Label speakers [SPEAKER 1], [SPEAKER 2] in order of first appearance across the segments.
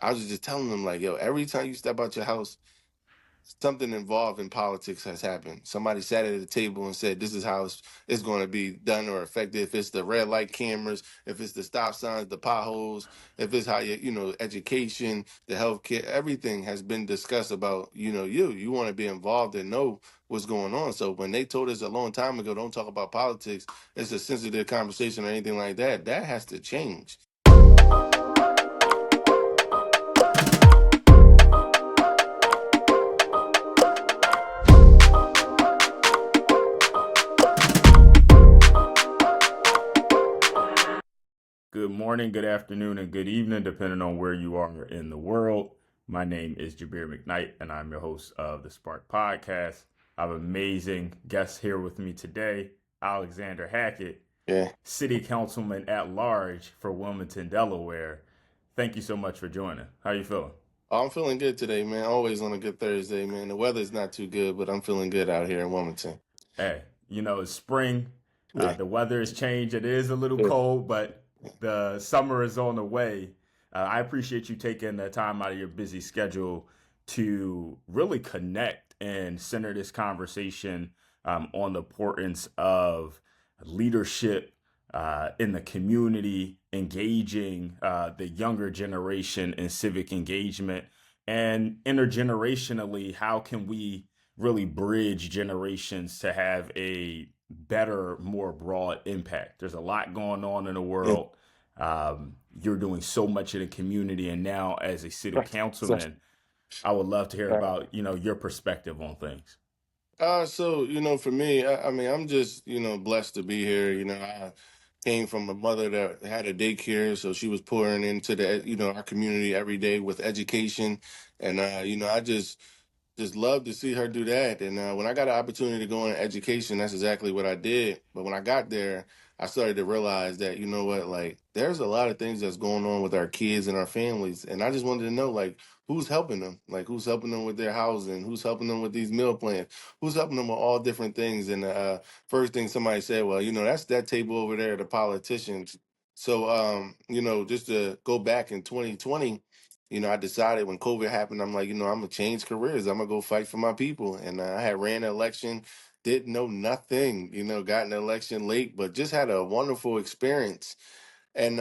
[SPEAKER 1] I was just telling them like, yo, every time you step out your house, something involved in politics has happened. Somebody sat at the table and said, this is how it's going to be done or affected. If it's the red light cameras, if it's the stop signs, the potholes, if it's how education, the healthcare, everything has been discussed about, you want to be involved and know what's going on. So when they told us a long time ago, don't talk about politics, it's a sensitive conversation or anything like that, that has to change.
[SPEAKER 2] Good morning, good afternoon, and good evening, depending on where you are in the world. My name is Jabir McKnight, and I'm your host of the Spark Podcast. I have amazing guests here with me today. Alexander Hackett,
[SPEAKER 1] Yeah.
[SPEAKER 2] City Councilman at Large for Wilmington, Delaware. Thank you so much for joining. How are you feeling?
[SPEAKER 1] Oh, I'm feeling good today, man. Always on a good Thursday, man. The weather's not too good, but I'm feeling good out here in Wilmington.
[SPEAKER 2] Hey, it's spring.
[SPEAKER 1] Yeah.
[SPEAKER 2] The weather has changed. It is a little
[SPEAKER 1] Yeah.
[SPEAKER 2] cold, but the summer is on the way. I appreciate you taking the time out of your busy schedule to really connect and center this conversation on the importance of leadership in the community, engaging the younger generation in civic engagement, and intergenerationally, how can we really bridge generations to have a better, more broad impact? There's a lot going on in the
[SPEAKER 1] Yeah.
[SPEAKER 2] world. You're doing so much in the community, and now as a city
[SPEAKER 1] Right. So,
[SPEAKER 2] councilman, I would love to hear
[SPEAKER 1] right.
[SPEAKER 2] about your perspective on things.
[SPEAKER 1] So for me, I mean, I'm just blessed to be here. I came from a mother that had a daycare, so she was pouring into the our community every day with education, and I just love to see her do that. And when I got an opportunity to go in education, that's exactly what I did. But when I got there, I started to realize that, you know what, like there's a lot of things that's going on with our kids and our families. And I just wanted to know, like, who's helping them? Like, who's helping them with their housing? Who's helping them with these meal plans? Who's helping them with all different things? And first thing somebody said, well, that's that table over there, the politicians. So, just to go back in 2020, I decided when COVID happened, I'm like, I'm gonna change careers. I'm gonna go fight for my people. And I had ran an election, didn't know nothing, got an election late, but just had a wonderful experience. And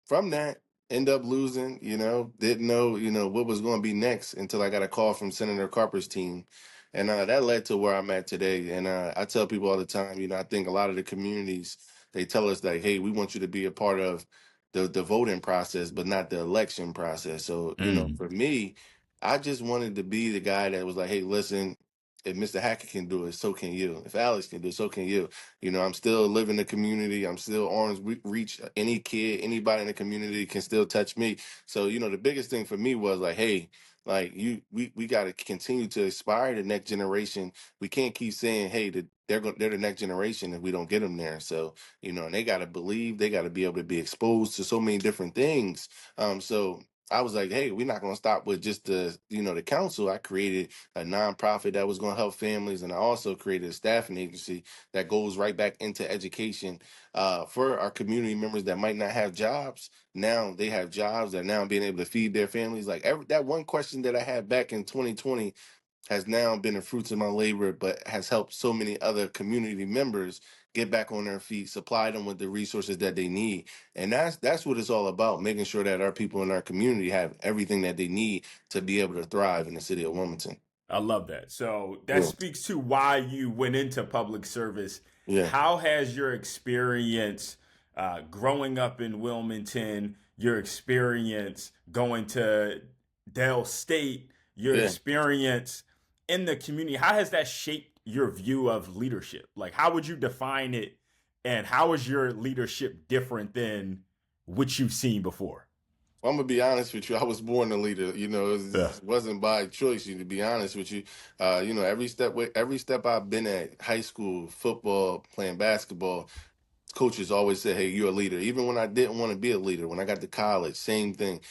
[SPEAKER 1] from that, end up losing, didn't know, what was going to be next until I got a call from Senator Carper's team. And that led to where I'm at today. And I tell people all the time, I think a lot of the communities, they tell us that, hey, we want you to be a part of the voting process, but not the election process. So,
[SPEAKER 2] Mm.
[SPEAKER 1] for me, I just wanted to be the guy that was like, hey, listen, if Mr. Hackett can do it, so can you. If Alex can do it, so can you. I'm still living in the community. I'm still arms reach. Any kid, anybody in the community can still touch me. So, the biggest thing for me was like, hey, like we got to continue to inspire the next generation. We can't keep saying, hey, they're the next generation if we don't get them there. So, and they got to believe, they got to be able to be exposed to so many different things. So I was like, hey, we're not going to stop with just the council. I created a nonprofit that was going to help families, and I also created a staffing agency that goes right back into education for our community members that might not have jobs. Now they have jobs. They're now being able to feed their families. Like that one question that I had back in 2020 has now been the fruits of my labor, but has helped so many other community members get back on their feet, supply them with the resources that they need. And that's what it's all about, making sure that our people in our community have everything that they need to be able to thrive in the city of Wilmington.
[SPEAKER 2] I love that. So that
[SPEAKER 1] Yeah.
[SPEAKER 2] speaks to why you went into public service.
[SPEAKER 1] Yeah.
[SPEAKER 2] How has your experience growing up in Wilmington, your experience going to Dell State, your
[SPEAKER 1] Yeah.
[SPEAKER 2] experience in the community, how has that shaped your view of leadership? Like, how would you define it? And how is your leadership different than what you've seen before?
[SPEAKER 1] I'm gonna be honest with you. I was born a leader.
[SPEAKER 2] Yeah.
[SPEAKER 1] It wasn't by choice. To be honest with you, every step I've been at, high school, football, playing basketball, coaches always said, "Hey, you're a leader." Even when I didn't want to be a leader, when I got to college, same thing.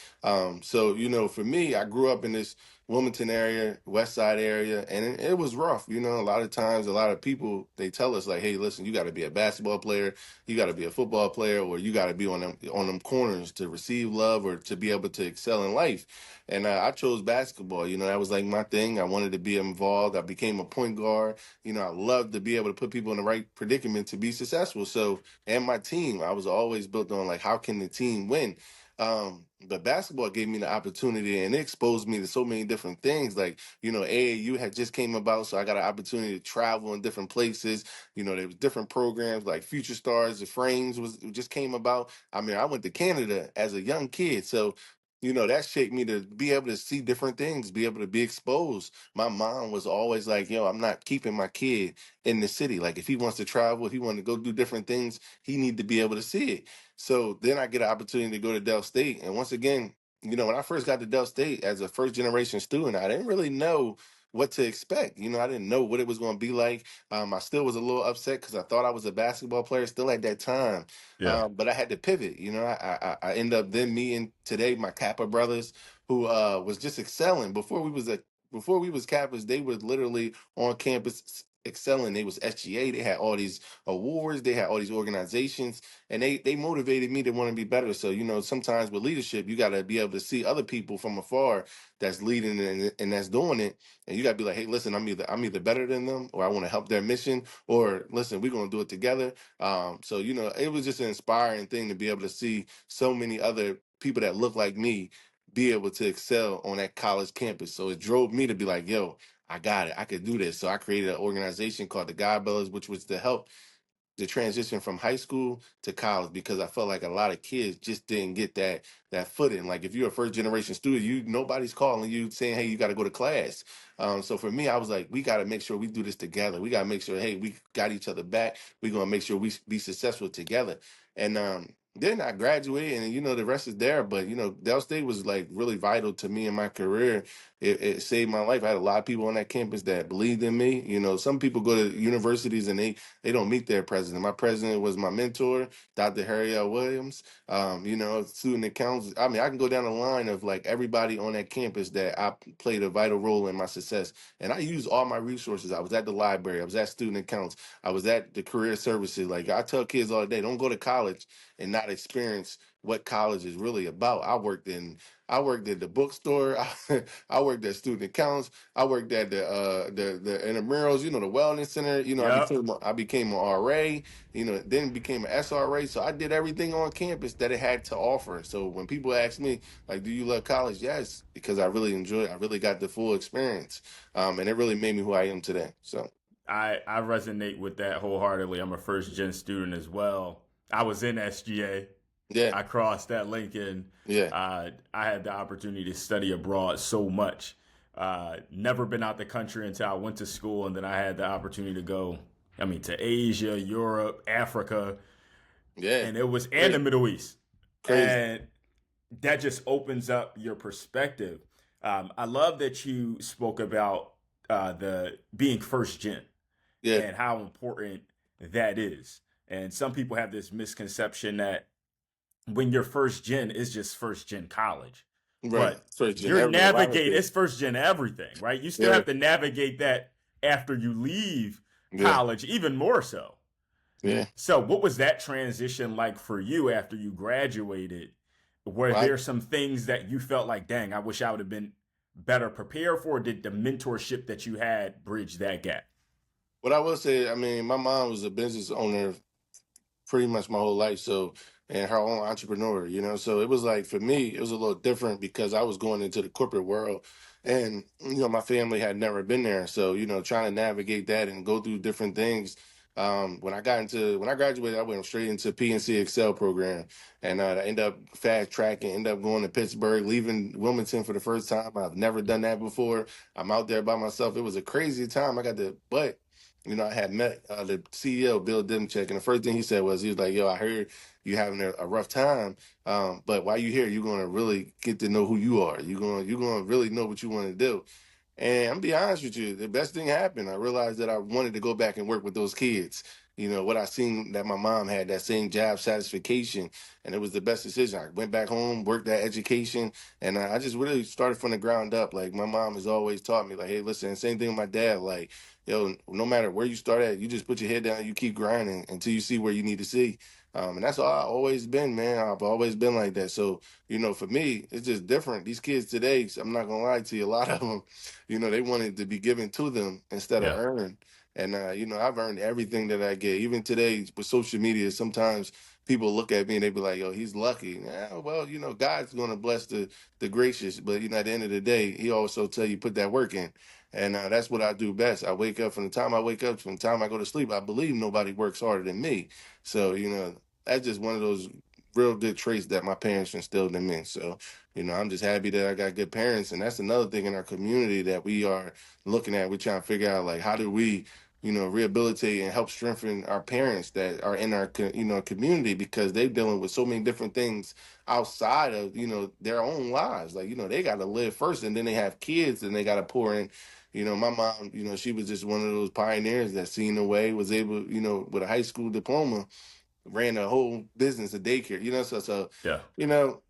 [SPEAKER 1] So for me, I grew up in this Wilmington area, West Side area, and it was rough. You know, a lot of times, a lot of people they tell us like, "Hey, listen, you got to be a basketball player, you got to be a football player, or you got to be on them corners to receive love or to be able to excel in life." And I chose basketball. You know, that was like my thing. I wanted to be involved. I became a point guard. You know, I loved to be able to put people in the right predicament to be successful. So, and my team, I was always built on like, how can the team win? But basketball gave me the opportunity and it exposed me to so many different things. Like, you know, AAU had just came about, so I got an opportunity to travel in different places. You know, there was different programs like Future Stars, the Frames was just came about. I mean, I went to Canada as a young kid, so you know that shaped me to be able to see different things, be able to be exposed. My mom was always like, "Yo, I'm not keeping my kid in the city. Like, if he wants to travel, if he wants to go do different things, he need to be able to see it." So then I get an opportunity to go to Dell State. And once again, you know, when I first got to Dell State as a first generation student, I didn't really know what to expect. You know, I didn't know what it was going to be like. I still was a little upset because I thought I was a basketball player still at that time.
[SPEAKER 2] Yeah.
[SPEAKER 1] But I had to pivot. You know, I ended up then meeting today my Kappa brothers who was just excelling. Before we was Kappas, they were literally on campus excelling. They was SGA. They had all these awards. They had all these organizations and they motivated me to want to be better. So you know, sometimes with leadership, you got to be able to see other people from afar that's leading and that's doing it, and you got to be like, hey, listen, I'm either better than them, or I want to help their mission, or listen, we're gonna do it together. So you know, it was just an inspiring thing to be able to see so many other people that look like me be able to excel on that college campus. So it drove me to be like, yo, I got it. I could do this. So I created an organization called the God Bellas, which was to help the transition from high school to college because I felt like a lot of kids just didn't get that footing. Like if you're a first generation student, you nobody's calling you saying, "Hey, you got to go to class." So for me, I was like, we got to make sure we do this together. We got to make sure, hey, we got each other back. We're gonna make sure we be successful together. And then I graduated, and you know the rest is there. But you know, Del State was like really vital to me in my career. It saved my life. I had a lot of people on that campus that believed in me. You know, some people go to universities and they don't meet their president. My president was my mentor, Dr. Harry L. Williams. You know, student accounts. I mean, I can go down the line of like everybody on that campus that I played a vital role in my success. And I used all my resources. I was at the library. I was at student accounts. I was at the career services. Like I tell kids all day, don't go to college and not experience what college is really about. I worked at the bookstore. I worked at student accounts. I worked at the intramurals, you know, the wellness center. You know,
[SPEAKER 2] Yep.
[SPEAKER 1] I became an RA, you know, then became an SRA. So I did everything on campus that it had to offer. So when people ask me, like, do you love college? Yes, because I really enjoyed it. I really got the full experience. And it really made me who I am today. So
[SPEAKER 2] I resonate with that wholeheartedly. I'm a first gen student as well. I was in SGA.
[SPEAKER 1] yeah,
[SPEAKER 2] I crossed that link and
[SPEAKER 1] yeah,
[SPEAKER 2] I had the opportunity to study abroad so much. Never been out the country until I went to school, and then I had the opportunity to go. I mean, to Asia, Europe, Africa,
[SPEAKER 1] yeah.
[SPEAKER 2] and it was and the
[SPEAKER 1] Crazy,
[SPEAKER 2] Middle East,
[SPEAKER 1] crazy.
[SPEAKER 2] and that just opens up your perspective. I love that you spoke about the being first gen
[SPEAKER 1] Yeah,
[SPEAKER 2] and how important that is. And some people have this misconception that when you're first gen, it's just first gen college.
[SPEAKER 1] right.
[SPEAKER 2] But
[SPEAKER 1] First gen,
[SPEAKER 2] you're
[SPEAKER 1] a lot of
[SPEAKER 2] navigating,
[SPEAKER 1] things.
[SPEAKER 2] it's first gen everything, right? You still
[SPEAKER 1] Yeah,
[SPEAKER 2] have to navigate that after you leave
[SPEAKER 1] yeah,
[SPEAKER 2] college, even more so.
[SPEAKER 1] yeah.
[SPEAKER 2] So, what was that transition like for you after you graduated? Were
[SPEAKER 1] Well,
[SPEAKER 2] there some things that you felt like, dang, I wish I would have been better prepared for? Or did the mentorship that you had bridge that gap?
[SPEAKER 1] what I will say, I mean, my mom was a business owner pretty much my whole life. So, and her own entrepreneur, you know. So it was like for me, it was a little different because I was going into the corporate world, and you know, my family had never been there. So you know, trying to navigate that and go through different things. When I graduated, I went straight into PNC Excel program, and I ended up fast tracking, ended up going to Pittsburgh, leaving Wilmington for the first time. I've never done that before. I'm out there by myself. It was a crazy time. I got to, but you know, I had met the CEO, Bill Demchek, and the first thing he was like, "Yo, I heard you having a rough time, but while you here, you're gonna really get to know who you are. You're gonna really know what you want to do." And I'm be honest with you, the best thing happened. I realized that I wanted to go back and work with those kids. what I seen that my mom had, that same job satisfaction, and it was the best decision. I went back home, worked that education, and I just really started from the ground up. Like my mom has always taught me, like, hey, listen, same thing with my dad. Like, yo, no matter where you start at, you just put your head down, you keep grinding until you see where you need to see. And that's all I've always been, man. I've always been like that. So, for me, it's just different. These kids today, I'm not gonna lie to you, a lot of them, they wanted to be given to them instead of
[SPEAKER 2] Yeah.
[SPEAKER 1] earned. And I've earned everything that I get. Even today with social media, sometimes people look at me and they be like, "Yo, he's lucky." Yeah, well, God's gonna bless the gracious, but at the end of the day, He also tell you put that work in, and that's what I do best. I wake up from the time I wake up from the time I go to sleep. I believe nobody works harder than me. So that's just one of those real good traits that my parents instilled in me. So I'm just happy that I got good parents, and that's another thing in our community that we are looking at. We're trying to figure out like how do we rehabilitate and help strengthen our parents that are in our community because they're dealing with so many different things outside of their own lives. Like they got to live first, and then they have kids, and they got to pour in. My mom, she was just one of those pioneers that seen the way, was able, with a high school diploma, ran a whole business, a daycare. So
[SPEAKER 2] Yeah.
[SPEAKER 1] you know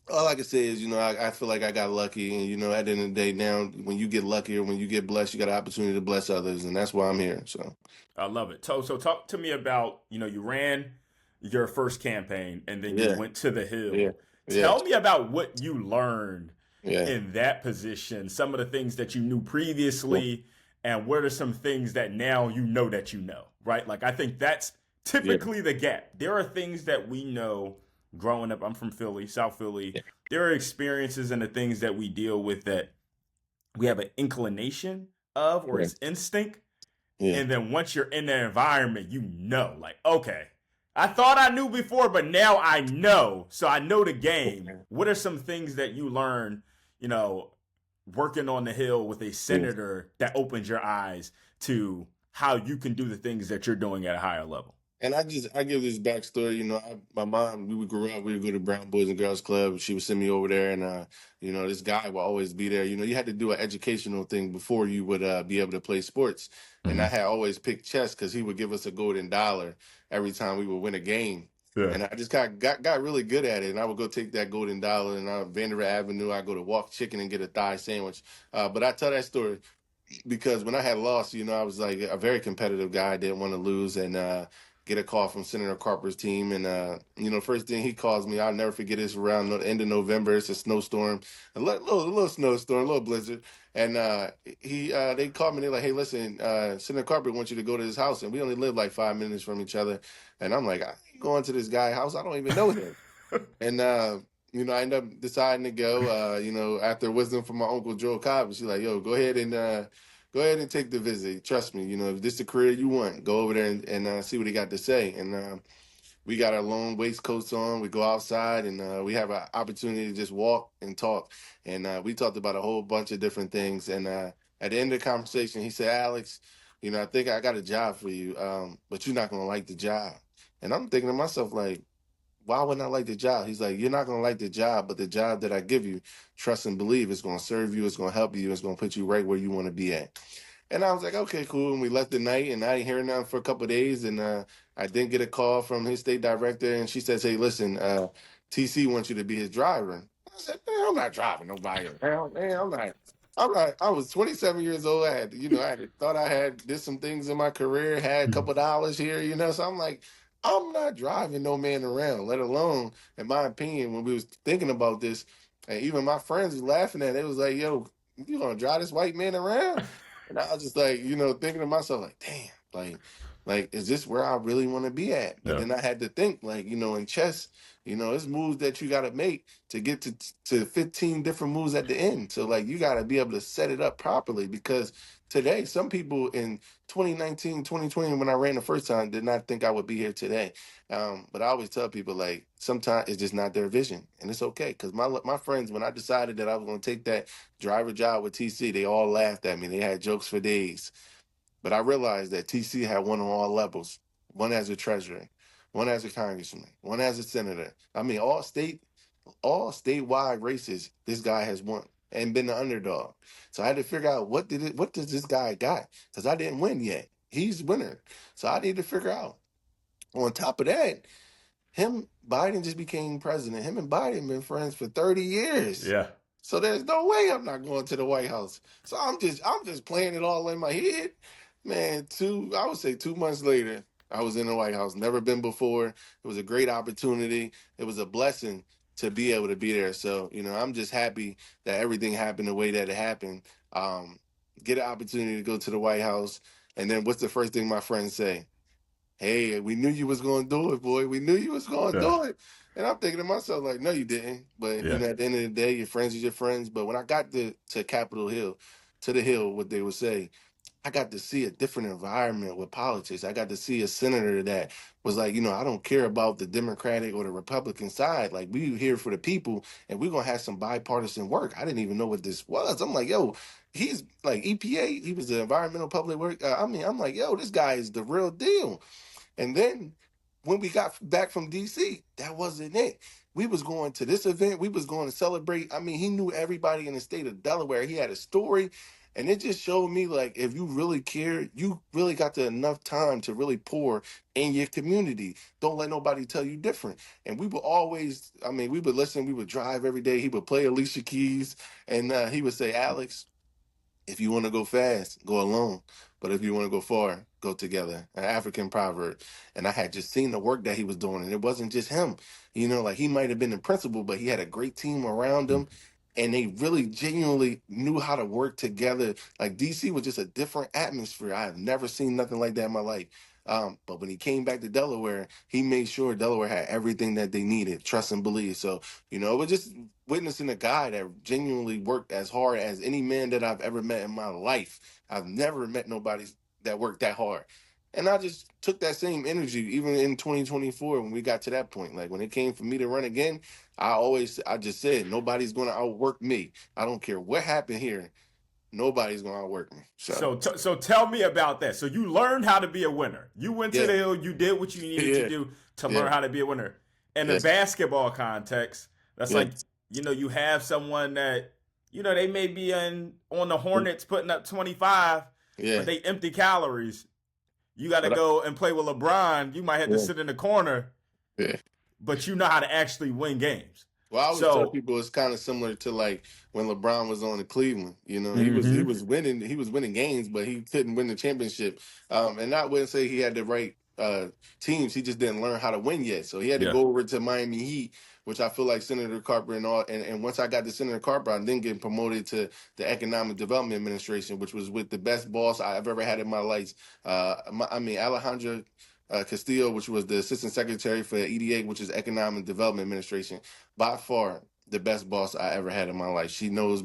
[SPEAKER 1] all I can say is, I feel like I got lucky, and at the end of the day, now when you get lucky or when you get blessed, you got an opportunity to bless others, and that's why I'm here. So
[SPEAKER 2] I love it. So talk to me about, you ran your first campaign and then you
[SPEAKER 1] yeah,
[SPEAKER 2] went to the
[SPEAKER 1] yeah,
[SPEAKER 2] Hill.
[SPEAKER 1] yeah,
[SPEAKER 2] Tell me about what you learned
[SPEAKER 1] yeah,
[SPEAKER 2] in that position, some of the things that you knew
[SPEAKER 1] yeah,
[SPEAKER 2] previously, and what are some things that now that you know, right? Like, I think that's
[SPEAKER 1] yeah,
[SPEAKER 2] typically the gap. There are things that we know growing up. I'm from Philly, South Philly. There are experiences and the things that we deal with that we have an inclination of, or
[SPEAKER 1] yeah,
[SPEAKER 2] it's instinct,
[SPEAKER 1] yeah.
[SPEAKER 2] and then once you're in the environment, like, okay, I thought I knew before, but now I know. So I know the game. What are some things that you learned, you know, working on the Hill with a
[SPEAKER 1] Yeah.
[SPEAKER 2] senator that opens your eyes to how you can do the things that you're doing at a higher level?
[SPEAKER 1] And I give this backstory. My mom, we would grow up, we would go to Brown Boys and Girls Club. She would send me over there, and this guy would always be there. You had to do an educational thing before you would be able to play sports. And I
[SPEAKER 2] Mm-hmm.
[SPEAKER 1] had always picked chess because he would give us a golden dollar every time we would win a game.
[SPEAKER 2] Yeah.
[SPEAKER 1] And I just got really good at it. And I would go take that golden dollar, and on Vanderbilt Avenue, I go to Walk Chicken and get a thigh sandwich. But I tell that story because when I had lost, I was like a very competitive guy. I didn't want to lose, and get a call from Senator Carper's team, and first thing he calls me, I'll never forget. It's around the end of November. It's a snowstorm, a little snowstorm, a little blizzard, and they called me. They're like, "Hey, listen, Senator Carper wants you to go to his house, and we only live like 5 minutes from each other." And I'm like, I ain't going to this guy's house. I don't even know him. And I end up deciding to go. After wisdom from my uncle Joe Cobb, she's like, "Yo, go ahead and take the visit. Trust me. If this is the career you want, go over there and see what he got to say." And we got our long waistcoats on. We go outside, and we have an opportunity to just walk and talk. And we talked about a whole bunch of different things. And at the end of the conversation, he said, "Alex, I think I got a job for you, but you're not gonna like the job." And I'm thinking to myself, like, why wouldn't I like the job? He's like, you're not going to like the job, but the job that I give you, trust and believe, it's going to serve you, it's going to help you, it's going to put you right where you want to be at. And I was like, okay, cool. And we left the night, and I didn't hear nothing for a couple of days. And I didn't get a call from his state director, and she says, hey, listen, TC wants you to be his driver. I said, man, I'm not driving nobody around, man. I'm not. I was 27 years old. Thought I had did some things in my career, had a couple of dollars here, So I'm like, I'm not driving no man around, let alone, in my opinion, when we was thinking about this, and even my friends was laughing at it. It was like, yo, you gonna drive this white man around? And I was just like, thinking to myself, like, damn, is this where I really want to be at? But
[SPEAKER 2] Yeah.
[SPEAKER 1] then I had to think, like, in chess, it's moves that you got to make to get to 15 different moves at the end. So, like, you got to be able to set it up properly because today, some people in 2019, 2020, when I ran the first time, did not think I would be here today. But I always tell people, like, sometimes it's just not their vision, and it's okay. Because my friends, when I decided that I was going to take that driver job with TC, they all laughed at me. They had jokes for days. But I realized that TC had one on all levels. One as a treasurer, one as a congressman, one as a senator. I mean, all statewide races, this guy has won and been the underdog. So I had to figure out what does this guy got? Because I didn't win yet. he's winner. So I need to figure out. On top of that, Biden just became president. Him and Biden been friends for 30 years.
[SPEAKER 2] Yeah.
[SPEAKER 1] So there's no way I'm not going to the White House. So I'm just playing it all in my head. Man, I would say 2 months later, I was in the White House. Never been before. It was a great opportunity. It was a blessing to be able to be there. So, I'm just happy that everything happened the way that it happened. Um, get an opportunity to go to the White House. And then what's the first thing my friends say? Hey, we knew you was gonna do it, boy. We knew you was gonna
[SPEAKER 2] Yeah.
[SPEAKER 1] do it. And I'm thinking to myself, like, no, you didn't. But
[SPEAKER 2] Yeah.
[SPEAKER 1] at the end of the day, your friends is your friends. But when I got to Capitol Hill, to the Hill, what they would say, I got to see a different environment with politics. I got to see a senator that was like, I don't care about the Democratic or the Republican side. Like, we here for the people, and we're gonna have some bipartisan work. I didn't even know what this was. I'm like, yo, he's like EPA. He was the environmental public work. I'm like, yo, this guy is the real deal. And then when we got back from DC, that wasn't it. We was going to this event. We was going to celebrate. I mean, he knew everybody in the state of Delaware. He had a story. And it just showed me, like, if you really care, you really got enough time to really pour in your community. Don't let nobody tell you different. And we would always, we would listen. We would drive every day. He would play Alicia Keys. And he would say, Alex, if you want to go fast, go alone. But if you want to go far, go together. An African proverb. And I had just seen the work that he was doing. And it wasn't just him. Like he might have been the principal, but he had a great team around him. And they really genuinely knew how to work together. Like DC was just a different atmosphere. I have never seen nothing like that in my life. But when he came back to Delaware, he made sure Delaware had everything that they needed, trust and believe. So, it was just witnessing a guy that genuinely worked as hard as any man that I've ever met in my life. I've never met nobody that worked that hard. And I just took that same energy, even in 2024 when we got to that point. Like when it came for me to run again, I just said, nobody's going to outwork me. I don't care what happened here. Nobody's going to outwork me. So,
[SPEAKER 2] So tell me about that. So you learned how to be a winner. You went to
[SPEAKER 1] yeah,
[SPEAKER 2] the Hill. You did what you needed to
[SPEAKER 1] yeah,
[SPEAKER 2] do to
[SPEAKER 1] yeah,
[SPEAKER 2] learn how to be a winner. In the
[SPEAKER 1] yeah,
[SPEAKER 2] basketball context, that's
[SPEAKER 1] yeah,
[SPEAKER 2] like you have someone that they may be on the Hornets putting up 25, but
[SPEAKER 1] yeah.
[SPEAKER 2] they empty calories. You got to
[SPEAKER 1] But
[SPEAKER 2] go and play with LeBron. You might have to
[SPEAKER 1] yeah,
[SPEAKER 2] sit in the corner,
[SPEAKER 1] yeah.
[SPEAKER 2] but you know how to actually win games.
[SPEAKER 1] Well, I always tell
[SPEAKER 2] So,
[SPEAKER 1] people it's kind of similar to like when LeBron was on the Cleveland. He
[SPEAKER 2] mm-hmm.
[SPEAKER 1] was winning games, but he couldn't win the championship. And I wouldn't say he had the right teams. He just didn't learn how to win yet. So he had to
[SPEAKER 2] Yeah.
[SPEAKER 1] go over to Miami Heat, which I feel like Senator Carper and all. And once I got to Senator Carper, I then get promoted to the Economic Development Administration, which was with the best boss I've ever had in my life. Alejandro Castillo, which was the assistant secretary for EDA, which is Economic Development Administration, by far the best boss I ever had in my life. She knows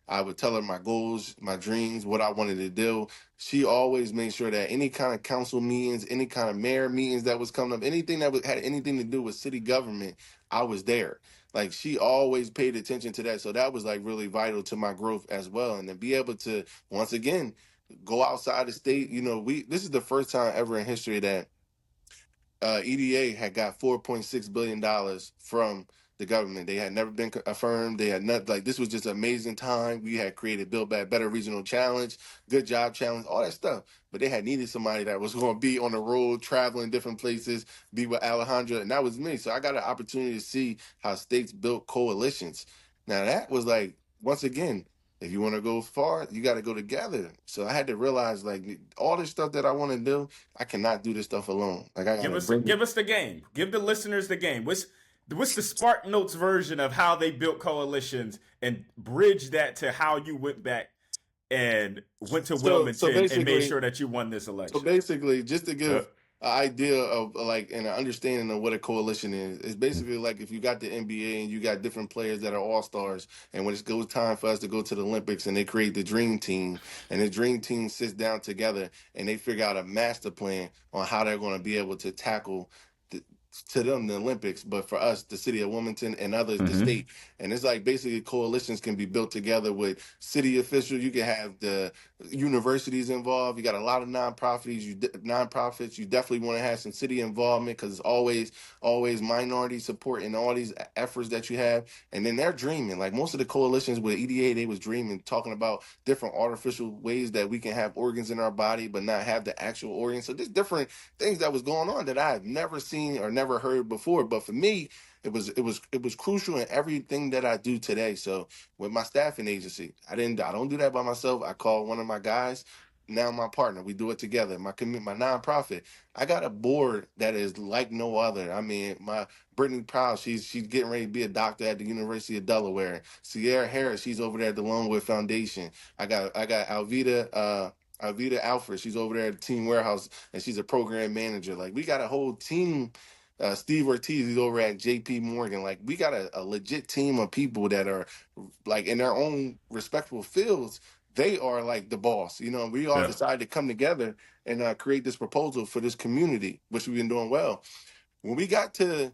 [SPEAKER 1] I would tell her my goals, my dreams, what I wanted to do. She always made sure that any kind of council meetings, any kind of mayor meetings that was coming up, anything that had anything to do with city government, I was there. Like she always paid attention to that. So that was like really vital to my growth as well. And then be able to, once again, go outside the state. This is the first time ever in history that EDA had got $4.6 billion from the government. They had never been affirmed. They had not like this was just an amazing time. We had created Build Back Better Regional Challenge, Good Job Challenge, all that stuff. But they had needed somebody that was going to be on the road, traveling different places, be with Alejandra, and that was me. So I got an opportunity to see how states built coalitions. Now that was like once again. If you want to go far, you got to go together. So I had to realize, like, all this stuff that I want to do, I cannot do this stuff alone. Like I gotta bring it.
[SPEAKER 2] Give us the game. Give the listeners the game. What's the Spark Notes version of how they built coalitions and bridge that to how you went back and went to
[SPEAKER 1] So
[SPEAKER 2] Wilmington and made
[SPEAKER 1] basically,
[SPEAKER 2] sure that you won this
[SPEAKER 1] so
[SPEAKER 2] election?
[SPEAKER 1] basically, just to
[SPEAKER 2] Uh,
[SPEAKER 1] give an idea of like and an understanding of what a coalition is, it's basically like if you got the NBA and you got different players that are all stars, and when it goes time for us to go to the Olympics and they create the dream team, and the dream team sits down together and they figure out a master plan on how they're going to be able to tackle to them the Olympics, but for us, the city of Wilmington and others, the
[SPEAKER 2] Mm-hmm.
[SPEAKER 1] state. And it's like basically coalitions can be built together with city officials. You can have the universities involved. You got a lot of nonprofits. You definitely want to have some city involvement because it's always minority support in all these efforts that you have. And then they're dreaming. Like most of the coalitions with EDA, they was dreaming, talking about different artificial ways that we can have organs in our body, but not have the actual organs. So there's different things that was going on that I've never seen or never heard before. But for me, it was crucial in everything that I do today. So with my staffing agency, I don't do that by myself. I call one of my guys, now my partner. We do it together. My nonprofit. I got a board that is like no other. I mean, my Brittany Proud, she's getting ready to be a doctor at the University of Delaware. Sierra Harris, she's over there at the Lonewood Foundation. I got Alvita Alfred, she's over there at Team Warehouse and she's a program manager. Like we got a whole team. Steve Ortiz, he's over at JP Morgan. Like we got a legit team of people that are like in their own respectable fields. They are like the boss. We all
[SPEAKER 2] Yeah.
[SPEAKER 1] decided to come together and create this proposal for this community, which we've been doing well. When we got to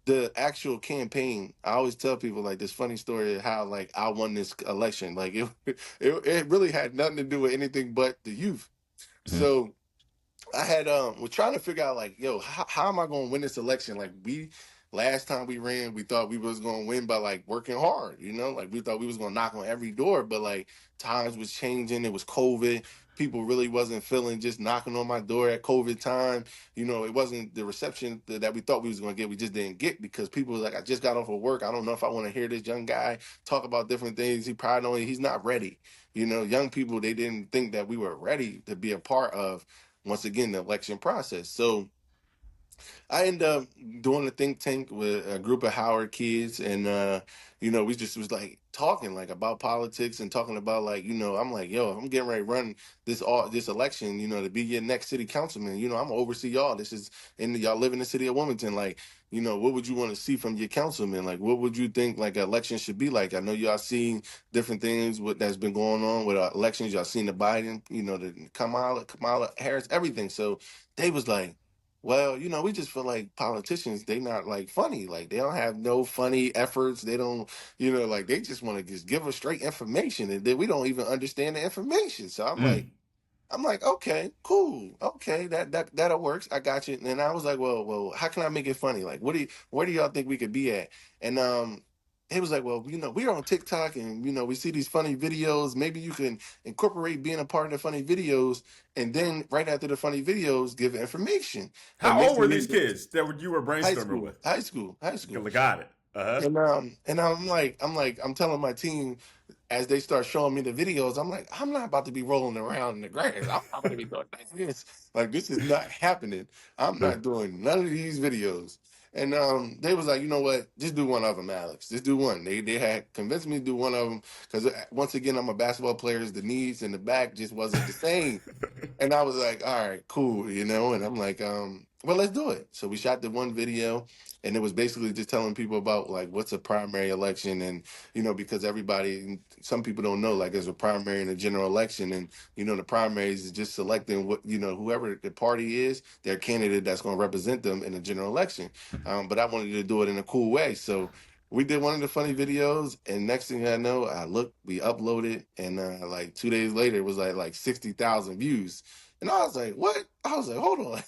[SPEAKER 1] the actual campaign, I always tell people like this funny story of how like I won this election. Like it really had nothing to do with anything but the youth.
[SPEAKER 2] Mm-hmm.
[SPEAKER 1] So I had was trying to figure out like, yo, how am I going to win this election? Like we last time we ran, we thought we was going to win by like working hard, like we thought we was going to knock on every door, but like times was changing. It was COVID. People really wasn't feeling just knocking on my door at COVID time. It wasn't the reception that we thought we was going to get. We just didn't get because people was like, I just got off of work. I don't know if I want to hear this young guy talk about different things. He's not ready. Young people, they didn't think that we were ready to be a part of once again the election process. So I ended up doing a think tank with a group of Howard kids, and we just was like talking like about politics and talking about like I'm like, yo, I'm getting ready to run this election, to be your next city councilman. I'm gonna oversee y'all. This is and y'all live in the city of Wilmington. Like, what would you want to see from your councilman? Like, what would you think like an election should be like? I know y'all seen different things that's been going on with elections. Y'all seen the Biden, the Kamala Harris, everything. So they was like, well, we just feel like politicians, they not like funny. Like they don't have no funny efforts. They don't, like they just want to just give us straight information and then we don't even understand the information. So
[SPEAKER 2] Mm.
[SPEAKER 1] I'm like, okay, cool. Okay, that'll works. I got you. And I was like, well, how can I make it funny? Like, where do y'all think we could be at? And he was like, well, we're on TikTok and we see these funny videos. Maybe you can incorporate being a part of the funny videos, and then right after the funny videos, give information. And
[SPEAKER 2] How
[SPEAKER 1] next
[SPEAKER 2] old were
[SPEAKER 1] thing
[SPEAKER 2] these
[SPEAKER 1] you know,
[SPEAKER 2] kids that you were
[SPEAKER 1] high
[SPEAKER 2] brainstorming
[SPEAKER 1] school,
[SPEAKER 2] with?
[SPEAKER 1] high school, high school.
[SPEAKER 2] Got it. Uh-huh.
[SPEAKER 1] And I'm telling my team as they start showing me the videos, I'm like, I'm not about to be rolling around in the grass. I'm not going to be doing this. Like this is not happening. I'm not doing none of these videos. And they was like, you know what? Just do one of them, Alex. Just do one. They had convinced me to do one of them because once again, I'm a basketball player. The knees and the back just wasn't the same. And I was like, all right, cool, and I'm like, well, let's do it. So we shot the one video, and it was basically just telling people about like what's a primary election, and because some people don't know, like there's a primary and a general election, and the primaries is just selecting what whoever the party is, their candidate that's going to represent them in the general election. But I wanted to do it in a cool way, so we did one of the funny videos, and next thing I know, we uploaded, and like 2 days later, it was like 60,000 views. And I was like, what? I was like, hold on.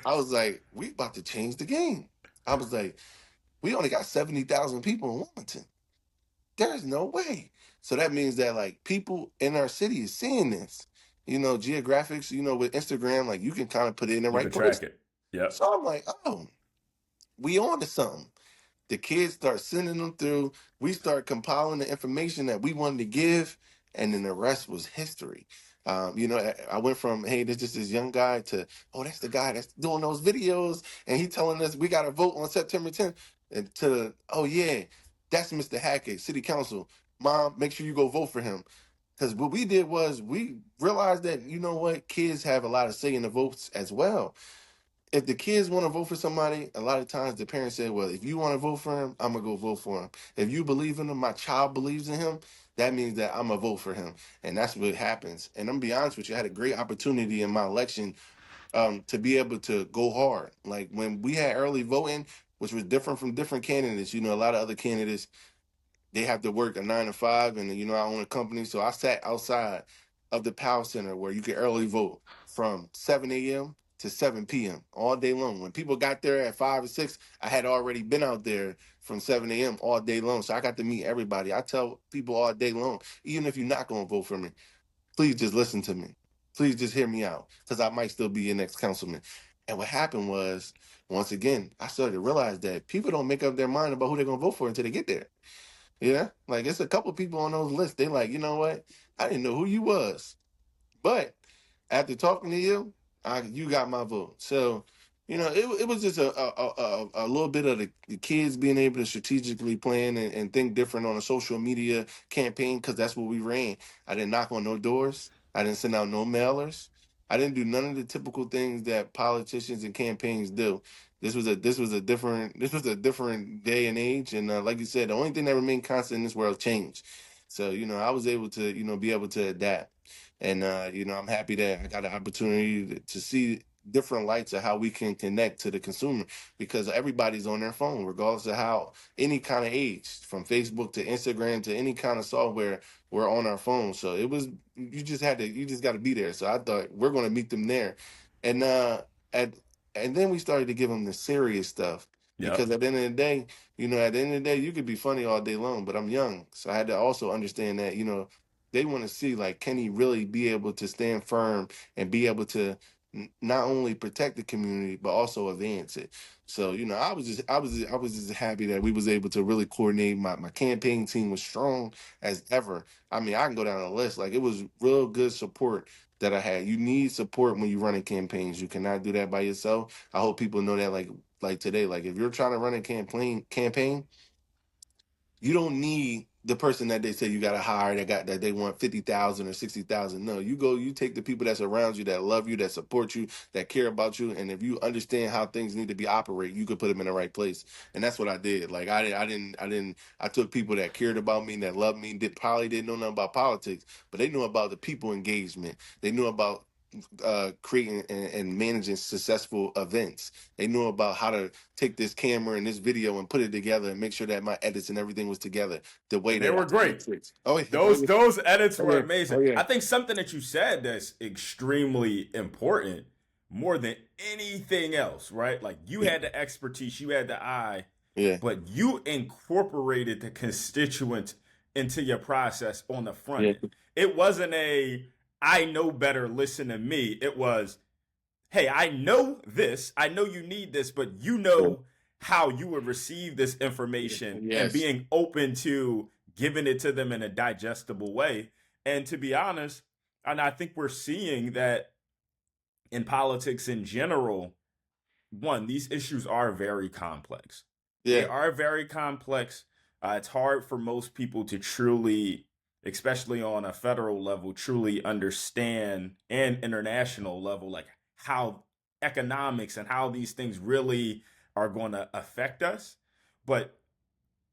[SPEAKER 1] I was like, we about to change the game. I was like, we only got 70,000 people in Wilmington. There's no way. So that means that like people in our city is seeing this. Geographics, with Instagram, like you can kind of put it in the
[SPEAKER 2] You
[SPEAKER 1] right
[SPEAKER 2] can
[SPEAKER 1] place.
[SPEAKER 2] track it. Yep.
[SPEAKER 1] So I'm like, oh, we on to something. The kids start sending them through. We start compiling the information that we wanted to give, and then the rest was history. I went from, hey, there's just this young guy to, oh, that's the guy that's doing those videos, and he telling us we got to vote on September 10th, and to, oh yeah, that's Mr. Hackett, City Council. Mom, make sure you go vote for him. Because what we did was we realized that, kids have a lot of say in the votes as well. If the kids want to vote for somebody, a lot of times the parents say, well, if you want to vote for him, I'm going to go vote for him. If you believe in him, my child believes in him, that means that I'm going to vote for him. And that's what happens. And I'm going to be honest with you, I had a great opportunity in my election to be able to go hard. Like when we had early voting, which was different from different candidates. A lot of other candidates, they have to work a 9 to 5, and I own a company, so I sat outside of the Power Center where you can early vote from 7 a.m. to 7 p.m. all day long. When people got there at 5 or 6, I had already been out there from 7 a.m. all day long, so I got to meet everybody. I tell people all day long, even if you're not going to vote for me, please just listen to me. Please just hear me out, because I might still be your next councilman. And what happened was, once again, I started to realize that people don't make up their mind about who they're going to vote for until they get there. Yeah, like it's a couple people on those lists. They like, you know what? I didn't know who you was, but after talking to you, you got my vote. So, it was just a little bit of the kids being able to strategically plan and think different on a social media campaign, because that's what we ran. I didn't knock on no doors. I didn't send out no mailers. I didn't do none of the typical things that politicians and campaigns do. This was a different day and age, and like you said, the only thing that remained constant in this world changed. So I was able to be able to adapt, and I'm happy that I got an opportunity to see different lights of how we can connect to the consumer, because everybody's on their phone, regardless of how any kind of age, from Facebook to Instagram to any kind of software, we're on our phone. So it was you just got to be there. So I thought we're going to meet them there, and at and then we started to give them the serious stuff.
[SPEAKER 2] Yep.
[SPEAKER 1] Because at the end of the day, you could be funny all day long, but I'm young. So I had to also understand that, they want to see, like, can he really be able to stand firm and be able to not only protect the community but also advance it. So I was just happy that we was able to really coordinate. My campaign team was strong as ever. I mean, I can go down the list. Like, it was real good support that I had. You need support when you're running campaigns. You cannot do that by yourself. I hope people know that, like today, like if you're trying to run a campaign, you don't need the person that they say you got to hire that they want 50,000 or 60,000. No, you take the people that's around you, that love you, that support you, that care about you, and if you understand how things need to be operate, you could put them in the right place. And that's what I did. Like, I took people that cared about me, that loved me, that probably didn't know nothing about politics, but they knew about the people engagement. They knew about creating and managing successful events. They knew about how to take this camera and this video and put it together and make sure that my edits and everything was together the way
[SPEAKER 2] And they
[SPEAKER 1] that I
[SPEAKER 2] were
[SPEAKER 1] took
[SPEAKER 2] great.
[SPEAKER 1] it. Oh yeah, oh
[SPEAKER 2] Those
[SPEAKER 1] yeah,
[SPEAKER 2] those edits
[SPEAKER 1] oh
[SPEAKER 2] were
[SPEAKER 1] yeah,
[SPEAKER 2] amazing.
[SPEAKER 1] oh yeah,
[SPEAKER 2] I think something that you said that's extremely important, more than anything else, right? Like, you had the expertise, you had the eye,
[SPEAKER 1] yeah,
[SPEAKER 2] but you incorporated the constituents into your process on the front
[SPEAKER 1] yeah,
[SPEAKER 2] end. It wasn't a I know better, listen to me. It was, hey, I know this. I know you need this, but you
[SPEAKER 1] yeah.
[SPEAKER 2] know how you would receive this information, and
[SPEAKER 1] Yes,
[SPEAKER 2] being open to giving it to them in a digestible way. And to be honest, and I think we're seeing that in politics in general, one, these issues are very complex. They
[SPEAKER 1] yeah,
[SPEAKER 2] are very complex. It's hard for most people to truly, especially on a federal level, truly understand, and international level, like how economics and how these things really are going to affect us. But,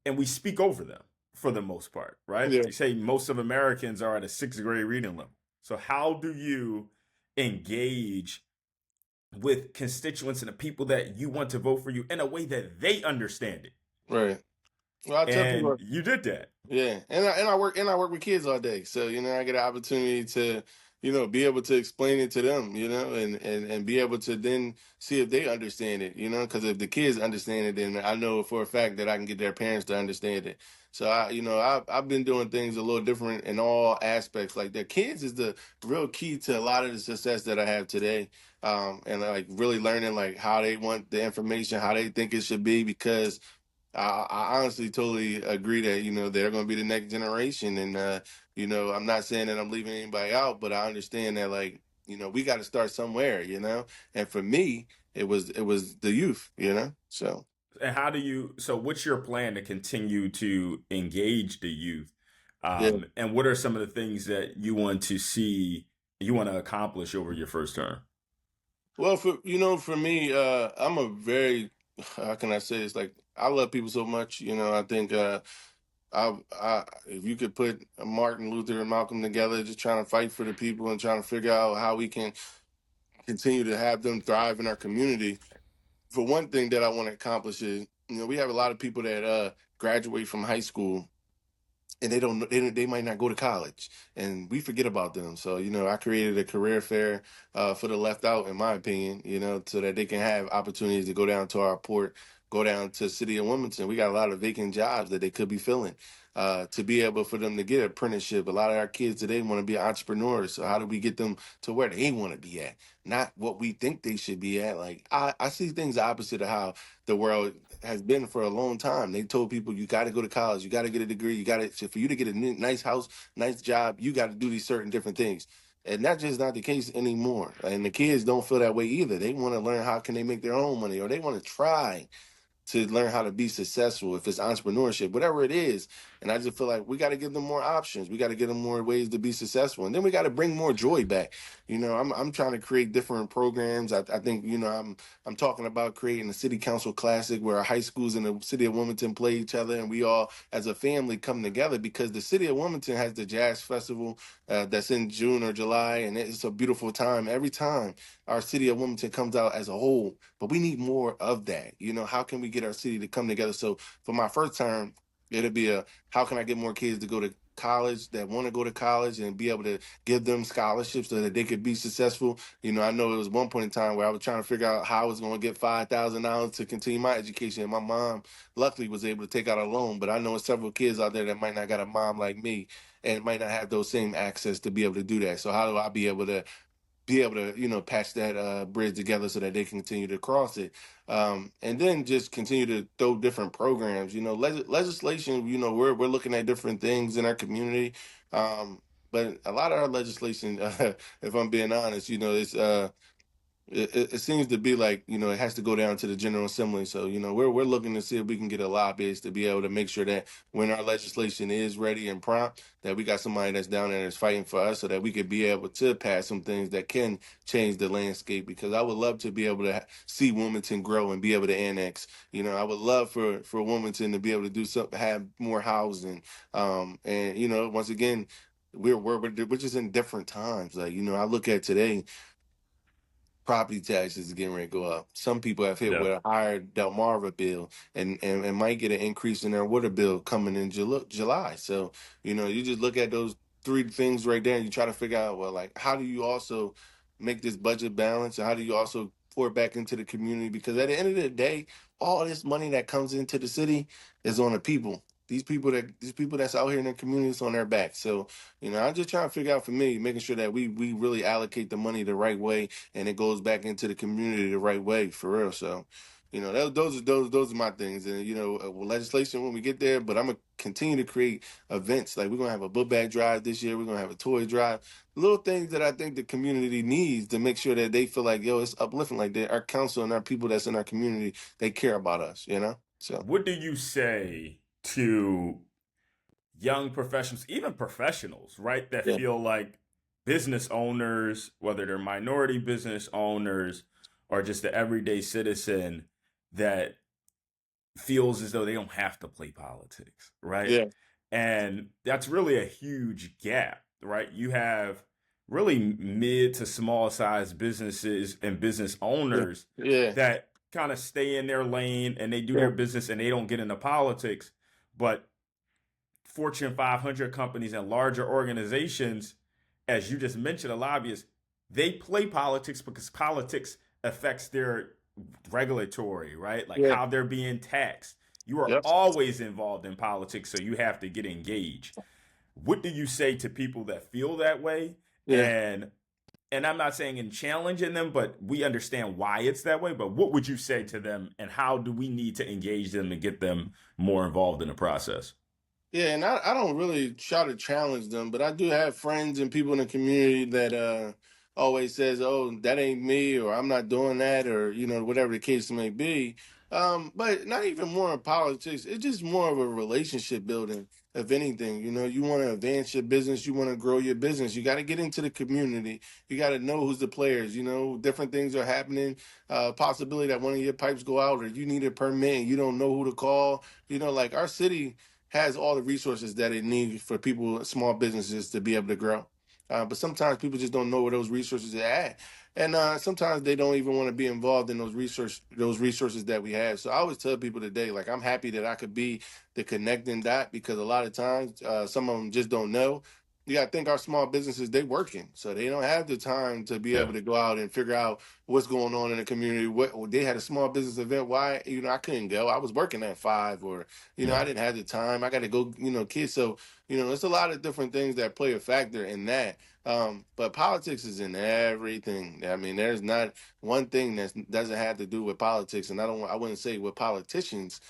[SPEAKER 2] and we speak over them for the most part, right?
[SPEAKER 1] yeah.
[SPEAKER 2] They say most of Americans are at a sixth grade reading level. So, how do you engage with constituents and the people that you want to vote for you in a way that they understand it?
[SPEAKER 1] Right. Well, I tell
[SPEAKER 2] And
[SPEAKER 1] people.
[SPEAKER 2] you did that.
[SPEAKER 1] Yeah, and I work with kids all day, so I get an opportunity to be able to explain it to them, and be able to then see if they understand it, because if the kids understand it, then I know for a fact that I can get their parents to understand it. So I've been doing things a little different in all aspects. Like, the kids is the real key to a lot of the success that I have today, and like really learning like how they want the information, how they think it should be, because I honestly totally agree that they're going to be the next generation, and I'm not saying that I'm leaving anybody out, but I understand that, like, we got to start somewhere, and for me, it was the youth, so
[SPEAKER 2] And how do you, so what's your plan to continue to engage the youth?
[SPEAKER 1] yeah.
[SPEAKER 2] And what are some of the things that you want to see, you want to accomplish over your first term?
[SPEAKER 1] Well, for me, I'm a very, how can I say this? Like, I love people so much, I think if you could put Martin Luther and Malcolm together, just trying to fight for the people and trying to figure out how we can continue to have them thrive in our community. For one thing that I want to accomplish is, we have a lot of people that graduate from high school and they might not go to college, and we forget about them. So I created a career fair for the left out, in my opinion, so that they can have opportunities to go down to our port, go down to the city of Wilmington. We got a lot of vacant jobs that they could be filling, to be able for them to get an apprenticeship. A lot of our kids today want to be entrepreneurs, so how do we get them to where they want to be at, not what we think they should be at? Like, I see things opposite of how the world has been for a long time. They told people, you got to go to college, you got to get a degree, you got to, for you to get a nice house, nice job, you got to do these certain different things. And that's just not the case anymore. And the kids don't feel that way either. They want to learn how can they make their own money, or they want to try to learn how to be successful, if it's entrepreneurship, whatever it is. And I just feel like we got to give them more options. We got to give them more ways to be successful. And then we got to bring more joy back. I'm trying to create different programs. I think, I'm talking about creating a city council classic where our high schools in the city of Wilmington play each other, and we all as a family come together, because the city of Wilmington has the jazz festival that's in June or July, and it's a beautiful time every time our city of Wilmington comes out as a whole. But we need more of that. How can we get our city to come together? So for my first term, it'll be how can I get more kids to go to college, that want to go to college, and be able to give them scholarships so that they could be successful. I know it was one point in time where I was trying to figure out how I was going to get $5,000 to continue my education. And my mom luckily was able to take out a loan, but I know several kids out there that might not got a mom like me and might not have those same access to be able to do that. So how do I be able to patch that bridge together so that they can continue to cross it, and then just continue to throw different programs. Legislation, we're looking at different things in our community, but a lot of our legislation, if I'm being honest, it's it seems to be like, it has to go down to the General Assembly. So we're looking to see if we can get a lobbyist to be able to make sure that when our legislation is ready and prompt, that we got somebody that's down there that's fighting for us, so that we could be able to pass some things that can change the landscape. Because I would love to be able to see Wilmington grow and be able to annex. I would love for Wilmington to be able to do something, have more housing, and once again, we're just in different times. Like, I look at today, property taxes is getting ready to go up. Some people have hit with
[SPEAKER 2] Yep.
[SPEAKER 1] a higher Delmarva bill, and might get an increase in their water bill coming in July. So, you just look at those three things right there, and you try to figure out, well, like, how do you also make this budget balance, and how do you also pour it back into the community? Because at the end of the day, all this money that comes into the city is on the people. These people that's out here in the community, is on their back. So, I'm just trying to figure out, for me, making sure that we really allocate the money the right way, and it goes back into the community the right way, for real. So, those are my things. And legislation when we get there, but I'm gonna continue to create events. Like, we're gonna have a book bag drive this year. We're gonna have a toy drive. Little things that I think the community needs to make sure that they feel like, yo, it's uplifting. Like, that our council and our people that's in our community, they care about us. So
[SPEAKER 2] What do you say to young professionals, even professionals, right, that
[SPEAKER 1] yeah,
[SPEAKER 2] feel like business owners, whether they're minority business owners or just the everyday citizen that feels as though they don't have to play politics, right?
[SPEAKER 1] yeah,
[SPEAKER 2] And that's really a huge gap, right? You have really mid to small size businesses and business
[SPEAKER 1] yeah,
[SPEAKER 2] owners
[SPEAKER 1] yeah,
[SPEAKER 2] that kind of stay in their lane and they do
[SPEAKER 1] yeah,
[SPEAKER 2] their business and they don't get into politics. But Fortune 500 companies and larger organizations, as you just mentioned, a lobbyist, they play politics because politics affects their regulatory, right? Like
[SPEAKER 1] yeah,
[SPEAKER 2] how they're being taxed. You are
[SPEAKER 1] yep,
[SPEAKER 2] always involved in politics, so you have to get engaged. What do you say to people that feel that way?
[SPEAKER 1] yeah.
[SPEAKER 2] And I'm not saying in challenging them, but we understand why it's that way. But what would you say to them, and how do we need to engage them to get them more involved in the process?
[SPEAKER 1] Yeah, and I don't really try to challenge them, but I do have friends and people in the community that always says, "Oh, that ain't me," or "I'm not doing that," or whatever the case may be. But not even more in politics. It's just more of a relationship building. If anything, you want to advance your business, you want to grow your business. You got to get into the community. You got to know who's the players. Different things are happening. Possibility that one of your pipes go out, or you need a permit and you don't know who to call. Like, our city has all the resources that it needs for people, small businesses, to be able to grow. But sometimes people just don't know where those resources are at, and sometimes they don't even want to be involved in those resources that we have. So I always tell people today, like, I'm happy that I could be the connecting dot, because a lot of times some of them just don't know. You got to think our small businesses, they working, so they don't have the time to be
[SPEAKER 2] Yeah.
[SPEAKER 1] able to go out and figure out what's going on in the community. What they had a small business event. Why, I couldn't go. I was working at 5, or
[SPEAKER 2] Yeah.
[SPEAKER 1] I didn't have the time. I got to go, kids. So there's a lot of different things that play a factor in that. But politics is in everything. I mean, there's not one thing that doesn't have to do with politics, and I wouldn't say with politicians,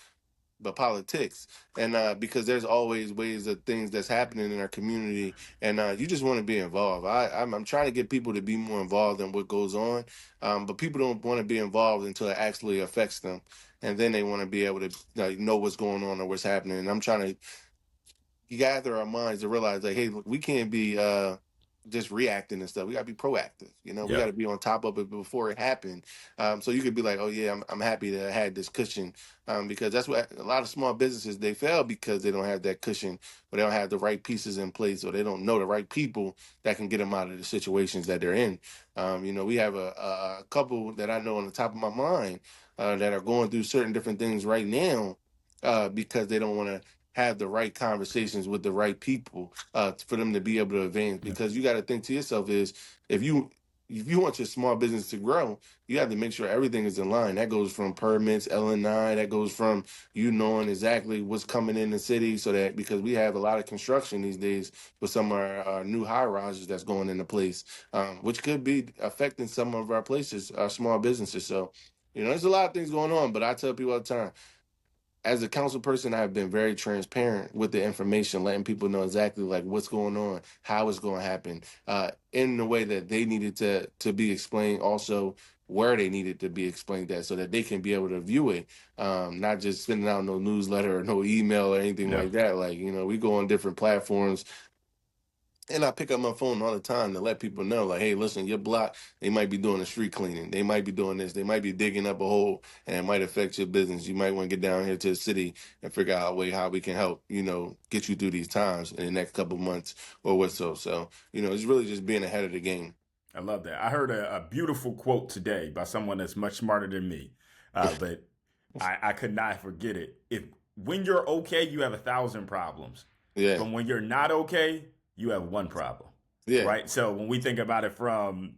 [SPEAKER 1] but politics. And because there's always ways of things that's happening in our community, and you just want to be involved. I'm trying to get people to be more involved in what goes on, but people don't want to be involved until it actually affects them, and then they want to be able to know what's going on or what's happening. And I'm trying to gather our minds to realize, like, hey, look, we can't be just reacting and stuff. We got to be proactive. We got
[SPEAKER 2] Yeah.
[SPEAKER 1] to be on top of it before it happened. So you could be like, oh yeah, I'm happy that I had this cushion, because that's what a lot of small businesses, they fail, because they don't have that cushion, or they don't have the right pieces in place, or they don't know the right people that can get them out of the situations that they're in. We have a couple that I know on the top of my mind that are going through certain different things right now, because they don't want to have the right conversations with the right people for them to be able to advance.
[SPEAKER 2] Yeah.
[SPEAKER 1] Because you got to think to yourself is, if you want your small business to grow, you have to make sure everything is in line. That goes from permits, L&I, that goes from you knowing exactly what's coming in the city, so that, because we have a lot of construction these days with some of our new high rises that's going into place, which could be affecting some of our places, our small businesses. So, there's a lot of things going on, but I tell people all the time, as a council person, I've been very transparent with the information, letting people know exactly like what's going on, how it's going to happen, in the way that they needed to be explained. Also, where they needed to be explained at, so that they can be able to view it, not just sending out no newsletter or no email or anything
[SPEAKER 2] Yeah.
[SPEAKER 1] like that. Like, we go on different platforms, and I pick up my phone all the time to let people know, like, hey, listen, your block, they might be doing a street cleaning. They might be doing this. They might be digging up a hole, and it might affect your business. You might want to get down here to the city and figure out a way how we can help, get you through these times in the next couple months or what so. So, it's really just being ahead of the game.
[SPEAKER 2] I love that. I heard a beautiful quote today by someone that's much smarter than me, but I could not forget it. If when you're okay, you have 1,000 problems,
[SPEAKER 1] Yeah.
[SPEAKER 2] but when you're not okay, you have one problem,
[SPEAKER 1] Yeah.
[SPEAKER 2] right? So when we think about it from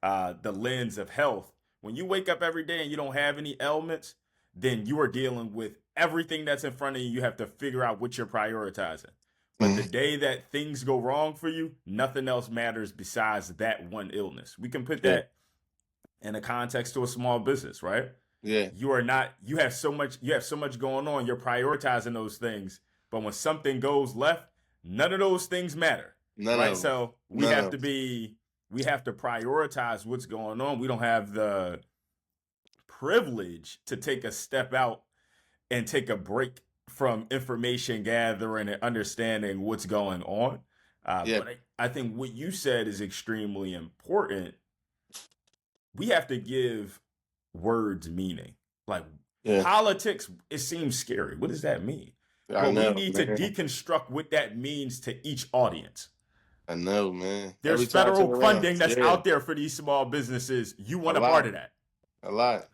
[SPEAKER 2] the lens of health, when you wake up every day and you don't have any ailments, then you are dealing with everything that's in front of you. You have to figure out what you're prioritizing. But the
[SPEAKER 1] Mhm.
[SPEAKER 2] day that things go wrong for you, nothing else matters besides that one illness. We can put
[SPEAKER 1] Yeah.
[SPEAKER 2] that in the context to a small business, right?
[SPEAKER 1] Yeah.
[SPEAKER 2] You are not, you have so much going on, you're prioritizing those things. But when something goes left, none of those things matter,
[SPEAKER 1] None
[SPEAKER 2] right?
[SPEAKER 1] of them.
[SPEAKER 2] So
[SPEAKER 1] None of them.
[SPEAKER 2] we have to prioritize what's going on. We don't have the privilege to take a step out and take a break from information gathering and understanding what's going on.
[SPEAKER 1] Yeah.
[SPEAKER 2] But I think what you said is extremely important. We have to give words meaning. Like
[SPEAKER 1] Yeah.
[SPEAKER 2] politics, it seems scary. What does that mean?
[SPEAKER 1] I
[SPEAKER 2] Well, we
[SPEAKER 1] know,
[SPEAKER 2] need to
[SPEAKER 1] man.
[SPEAKER 2] deconstruct what that means to each audience.
[SPEAKER 1] I know, man.
[SPEAKER 2] There's
[SPEAKER 1] Every time I turn
[SPEAKER 2] federal
[SPEAKER 1] around,
[SPEAKER 2] funding that's
[SPEAKER 1] yeah,
[SPEAKER 2] out there for these small businesses. You
[SPEAKER 1] a
[SPEAKER 2] want a part
[SPEAKER 1] lot,
[SPEAKER 2] of that.
[SPEAKER 1] a lot.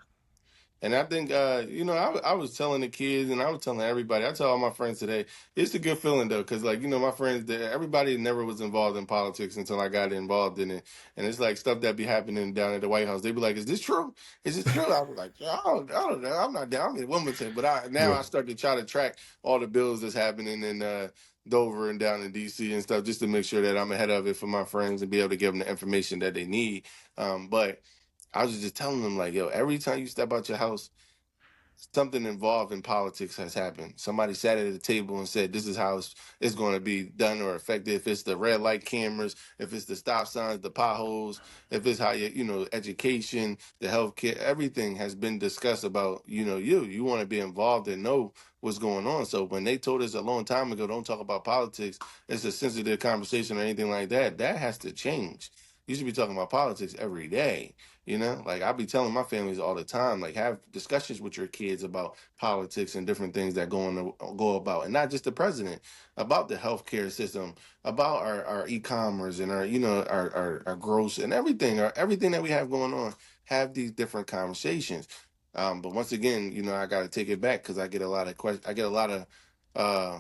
[SPEAKER 1] And I think, I was telling the kids, and I was telling everybody. I tell all my friends today, it's a good feeling though, because like, my friends, everybody never was involved in politics until I got involved in it, and it's like stuff that be happening down at the White House. They be like, "Is this true? Is this true?" I was like, I don't know. I'm not down. I'm in Wilmington, but now
[SPEAKER 2] Yeah.
[SPEAKER 1] I start to try to track all the bills that's happening in Dover and down in DC and stuff, just to make sure that I'm ahead of it for my friends and be able to give them the information that they need. But I was just telling them, like, yo, every time you step out your house, something involved in politics has happened. Somebody sat at the table and said, "This is how it's going to be done or affected." If it's the red light cameras, if it's the stop signs, the potholes, if it's how education, the healthcare, everything has been discussed about. You want to be involved and know what's going on. So when they told us a long time ago, don't talk about politics, it's a sensitive conversation or anything like that. That has to change. You should be talking about politics every day. You know, like I be telling my families all the time, like have discussions with your kids about politics and different things that go about, and not just the president, about the healthcare system, about our e-commerce and our, our growth and everything, or everything that we have going on. Have these different conversations. But once again, I got to take it back because I get a lot of questions. I get a lot of uh,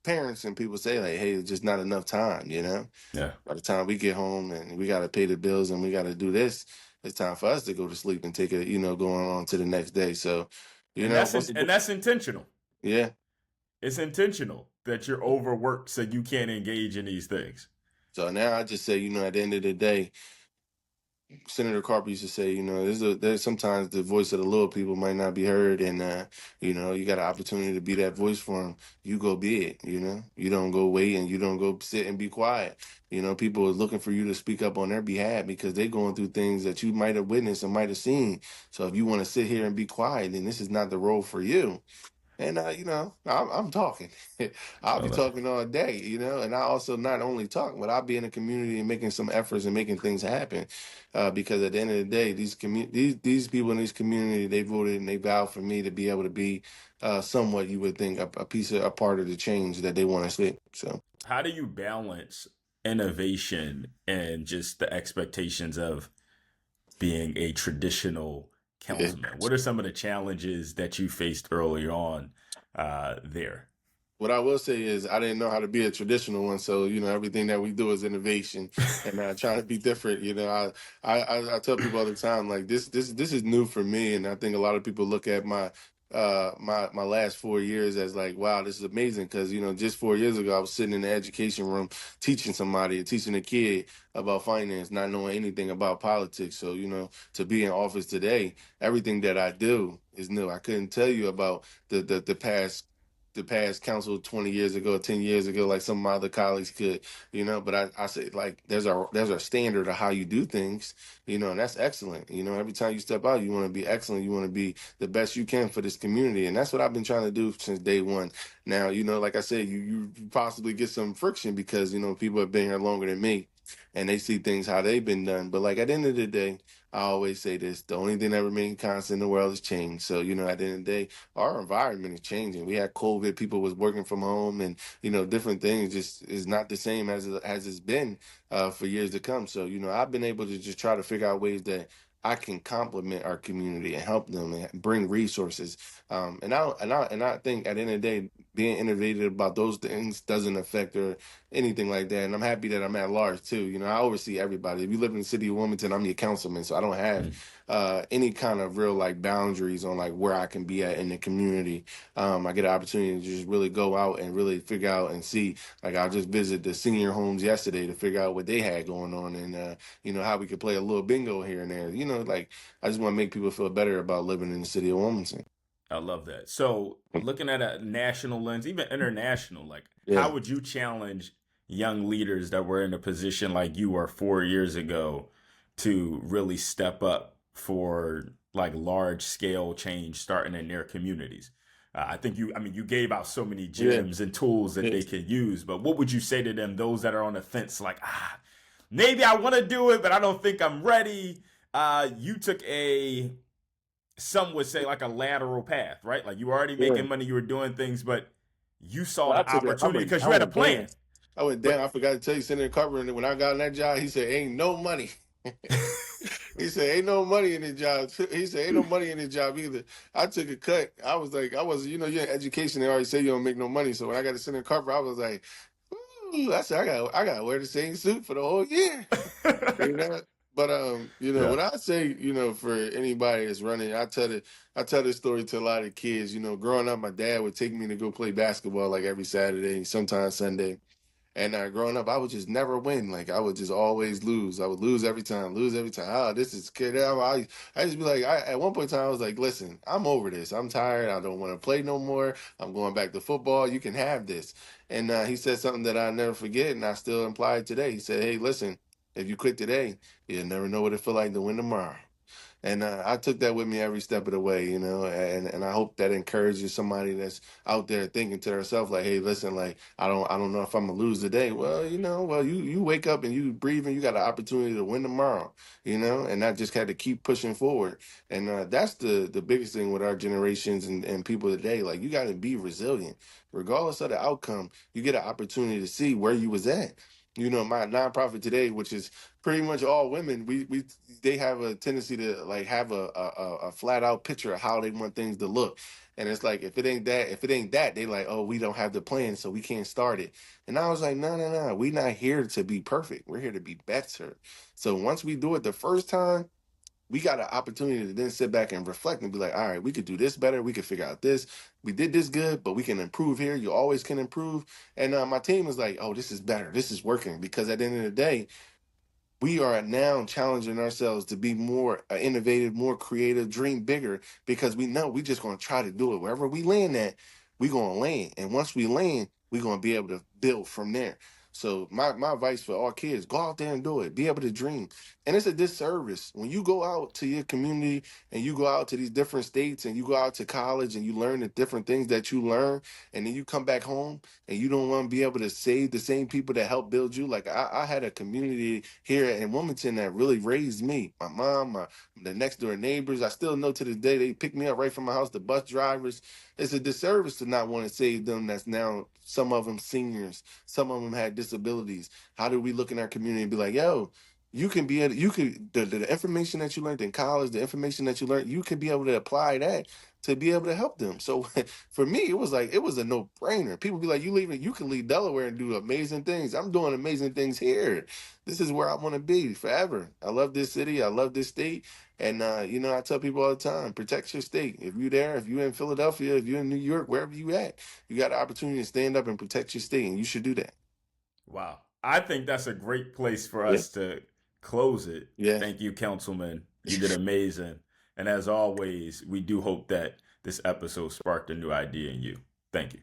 [SPEAKER 1] parents and people say like, "Hey, it's just not enough time."
[SPEAKER 2] Yeah.
[SPEAKER 1] By the time we get home and we got to pay the bills and we got to do this, it's time for us to go to sleep and take it, going on to the next day. So,
[SPEAKER 2] And that's
[SPEAKER 1] once
[SPEAKER 2] and
[SPEAKER 1] again,
[SPEAKER 2] that's intentional.
[SPEAKER 1] yeah.
[SPEAKER 2] It's intentional that you're overworked so you can't engage in these things.
[SPEAKER 1] So now I just say, at the end of the day, Senator Carper used to say, there's sometimes the voice of the little people might not be heard, and you got an opportunity to be that voice for them. You go be it. You don't go wait and you don't go sit and be quiet. People are looking for you to speak up on their behalf because they're going through things that you might have witnessed and might have seen. So if you want to sit here and be quiet, then this is not the role for you. And I'm talking. I'll be
[SPEAKER 2] Well,
[SPEAKER 1] talking all day, and I also not only talk, but I'll be in the community and making some efforts and making things happen. Because at the end of the day, these people in this community, they voted and they vowed for me to be able to be somewhat, you would think, a part of the change that they want to see. So
[SPEAKER 2] how do you balance innovation and just the expectations of being a traditional
[SPEAKER 1] yeah.
[SPEAKER 2] councilman? What are some of the challenges that you faced early on there?
[SPEAKER 1] What I will say is I didn't know how to be a traditional one, so everything that we do is innovation and trying to be different. I tell people all the time like this is new for me, and I think a lot of people look at my last 4 years as like, wow, this is amazing because just 4 years ago I was sitting in the education room teaching somebody, teaching a kid about finance, not knowing anything about politics. So to be in office today, everything that I do is new. I couldn't tell you about the past council 20 years ago, 10 years ago, like some of my other colleagues could, but I say like there's a standard of how you do things, and that's excellent. Every time you step out, you want to be excellent. You want to be the best you can for this community. And that's what I've been trying to do since day one. Now, like I said, you possibly get some friction because, people have been here longer than me and they see things how they've been done. But like at the end of the day, I always say this, the only thing that remains constant in the world is change. So, at the end of the day, our environment is changing. We had COVID, people was working from home and, different things just is not the same as it's been for years to come. So, I've been able to just try to figure out ways that I can complement our community and help them and bring resources. And I think at the end of the day, being innovative about those things doesn't affect or anything like that. And I'm happy that I'm at large too. I oversee everybody. If you live in the city of Wilmington, I'm your councilman, so I don't have
[SPEAKER 2] Mm.
[SPEAKER 1] any kind of real like boundaries on like where I can be at in the community. I get an opportunity to just really go out and really figure out and see. Like I just visited the senior homes yesterday to figure out what they had going on and how we could play a little bingo here and there. Like I just want to make people feel better about living in the city of Wilmington.
[SPEAKER 2] I love that. So, looking at a national lens, even international, like how
[SPEAKER 1] Yeah.
[SPEAKER 2] would you challenge young leaders that were in a position like you were 4 years ago to really step up for like large scale change starting in their communities? I think you gave out so many
[SPEAKER 1] Yeah.
[SPEAKER 2] gems and tools that
[SPEAKER 1] Yeah.
[SPEAKER 2] they could use, but what would you say to them, those that are on the fence, like, maybe I want to do it, but I don't think I'm ready? You took some would say like a lateral path, right? Like you were already
[SPEAKER 1] Yeah.
[SPEAKER 2] making money, you were doing things, but you saw
[SPEAKER 1] Well, I
[SPEAKER 2] the
[SPEAKER 1] took it. I
[SPEAKER 2] opportunity
[SPEAKER 1] went.
[SPEAKER 2] because
[SPEAKER 1] I
[SPEAKER 2] you had a
[SPEAKER 1] went down.
[SPEAKER 2] plan.
[SPEAKER 1] I went down.
[SPEAKER 2] But
[SPEAKER 1] I forgot to tell you, Senator Carper, when I got in that job, he said, "Ain't no money." He said, "Ain't no money in the job." He said, "Ain't no money in the job either." I took a cut. I was like, I was, you're in education. They already say you don't make no money. So when I got to Senator Carper, I was like, ooh, I said, I got to wear the same suit for the whole year. You know. But
[SPEAKER 2] yeah,
[SPEAKER 1] what I say, for anybody that's running, I tell this story to a lot of kids. Growing up, my dad would take me to go play basketball like every Saturday, sometimes Sunday. And growing up, I would just never win. Like I would just always lose. I would lose every time, lose every time. Oh, this is kid. I just be like, at one point in time, I was like, listen, I'm over this. I'm tired. I don't want to play no more. I'm going back to football. You can have this. And he said something that I never forget, and I still imply it today. He said, hey, listen, if you quit today, you'll never know what it feel like to win tomorrow. And I took that with me every step of the way, you know, and I hope that encourages somebody that's out there thinking to themselves like, hey, listen, like I don't know if I'm gonna lose today. Well, you know, well you wake up and you breathe and you got an opportunity to win tomorrow, you know, and I just had to keep pushing forward. And that's the biggest thing with our generations and people today. Like you got to be resilient, regardless of the outcome. You get an opportunity to see where you was at. You know, my nonprofit today, which is pretty much all women, we they have a tendency to like have a flat out picture of how they want things to look. And it's like if it ain't that, they like, oh, we don't have the plan, so we can't start it. And I was like, no, no, no, we're not here to be perfect. We're here to be better. So once we do it the first time, we got an opportunity to then sit back and reflect and be like, all right, we could do this better. We could figure out this. We did this good, but we can improve here. You always can improve. And my team was like, oh, this is better. This is working. Because at the end of the day, we are now challenging ourselves to be more innovative, more creative, dream bigger, because we know we just going to try to do it wherever we land at. We going to land, and once we land, we're going to be able to build from there. So my advice for all kids: go out there and do it. Be able to dream. And it's a disservice when you go out to your community and you go out to these different states and you go out to college and you learn the different things that you learn, and then you come back home and you don't want to be able to save the same people that helped build you. Like I had a community here in Wilmington that really raised me. My mom, the next door neighbors. I still know to this day they pick me up right from my house. The bus drivers. It's a disservice to not want to save them. That's now some of them seniors. Some of them had disabilities. How do we look in our community and be like, yo? You can be able, you could the information that you learned in college, the information that you learned, you could be able to apply that to be able to help them. So for me, it was like it was a no brainer. People be like, you can leave Delaware and do amazing things. I'm doing amazing things here. This is where I want to be forever. I love this city. I love this state. And you know, I tell people all the time, protect your state. If you're there, if you're in Philadelphia, if you're in New York, wherever you at, you got an opportunity to stand up and protect your state, and you should do that.
[SPEAKER 2] Wow. I think that's a great place for
[SPEAKER 1] Yeah,
[SPEAKER 2] us to close it.
[SPEAKER 1] yeah.
[SPEAKER 2] Thank you, Councilman. You did amazing. And as always, we do hope that this episode sparked a new idea in you. Thank you.